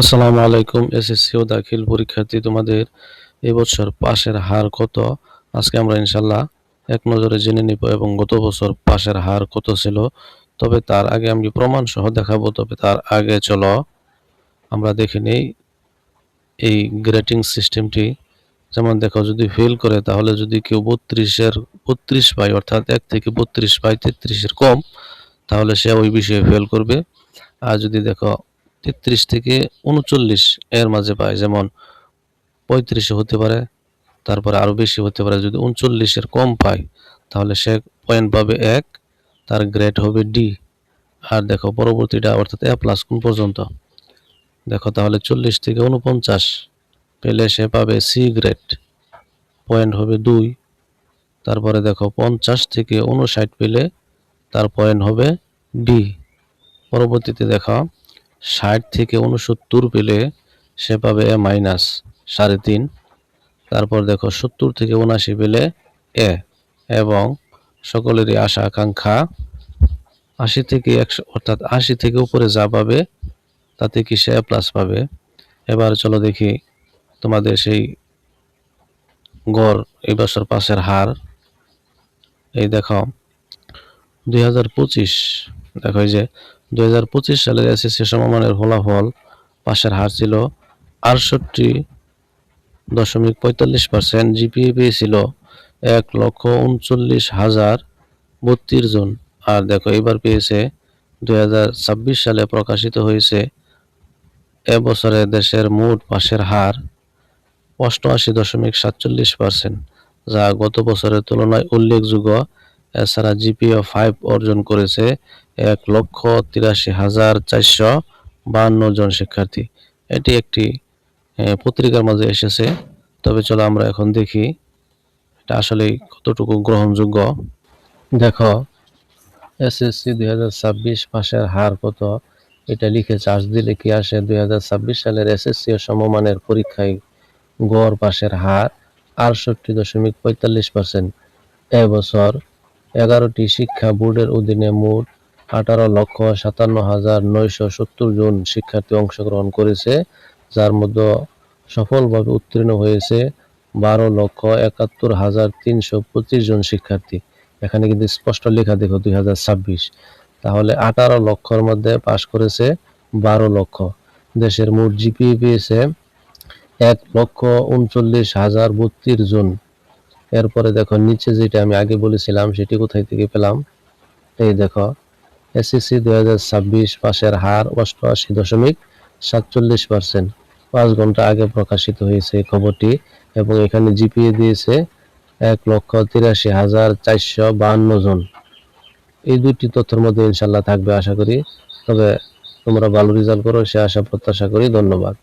আসসালামু আলাইকুম। এসএসসি ও দাখিল পরীক্ষার্থী, তোমাদের এবছর পাশের হার কত? আজকে আমরা ইনশাল্লাহ এক নজরে জেনে নিব এবং গত বছর পাশের হার কত ছিল। তবে তার আগে আমি প্রমাণ সহ দেখাবো। তবে তার আগে চলো আমরা দেখে নেই এই গ্রেডিং সিস্টেমটি। যেমন দেখো, যদি ফেল করে তাহলে যদি কেউ 32 পায়, অর্থাৎ 1 থেকে 32 পায়, 33-এর কম, তাহলে সে ওই বিষয়ে ফেল করবে। আর যদি দেখো 33 থেকে 39 এর মাঝে পায়, যেমন 35 হতে পারে, তারপরে আরো বেশি হতে পারে, যদি 39-এর কম পায় তাহলে সে পয়েন্ট পাবে 1, তার গ্রেড হবে ডি। আর দেখো পরবর্তীটা অর্থাৎ এ প্লাস কোন পর্যন্ত, দেখো তাহলে 40 থেকে 49 পেলে সে পাবে সি গ্রেড, পয়েন্ট হবে 2। তারপরে দেখো 50 থেকে 59 পেলে তার পয়েন্ট হবে ডি। পরবর্তীতে দেখো 60 থেকে 69 পেলে সে পাবে এ মাইনাস 3.5। তারপর দেখো 70 থেকে 79 পেলে এ। এবং সকলেরই আশা আকাঙ্ক্ষা 80 থেকে 100, অর্থাৎ 80 থেকে উপরে যা পাবে তাতে কি সে এ প্লাস পাবে। এবার চলো দেখি তোমাদের সেই গড় এই বছর পাশের হার। এই দেখো 2025, দেখো এই যে 2025 সালের এসএসসি সমমানের ফলাফল পাশের হার ছিল 68.45%। জিপিএ পেয়েছিল 1,39,032 জন। আর দেখো এবার পেয়েছে 2026 সালে প্রকাশিত হয়েছে এবছরে দেশের মোট পাশের হার 88.47%, যা গত বছরের তুলনায় উল্লেখযোগ্য। এছাড়া জিপিএ 5 অর্জন করেছে 1,83,452 জন শিক্ষার্থী। এটি একটি পত্রিকার মাঝে এসেছে। তবে চলো আমরা এখন দেখি এটা আসলে কতটুকু গ্রহণযোগ্য। দেখো এসএসসি 2026 পাশের হার কত, এটা লিখে চার্জ দিলে কি আসে? 2026 সালের এসএসসি ও সমমানের পরীক্ষায় গড় পাশের হার 68.45%। এবছর 11টি শিক্ষা বোর্ডের অধীনে মোট 18,57,970 জন শিক্ষার্থী অংশগ্রহণ করেছে, যার মধ্যে সফলভাবে উত্তীর্ণ হয়েছে 12,71,325 জন শিক্ষার্থী। এখানে কিন্তু স্পষ্ট লেখা দেখো 2026। তাহলে 18 লক্ষর মধ্যে পাশ করেছে 12 লক্ষ। দেশের মোট জিপিএ পেয়েছে 1,39,032 জন। এরপরে দেখো নিচে যেটা আমি আগে বলেছিলাম সেটি কোথায় থেকে পেলাম। এই দেখো এসএসসি 2026 পাশের হার 88.47%। 5 ঘন্টা আগে প্রকাশিত হয়েছে এই খবরটি। এবং এখানে জিপিএ দিয়েছে 1,83,452 জন। এই দুইটি তথ্যের মধ্যে ইনশাল্লাহ থাকবে আশা করি। তবে তোমরা ভালো রেজাল্ট করো সে আশা প্রত্যাশা করি। ধন্যবাদ।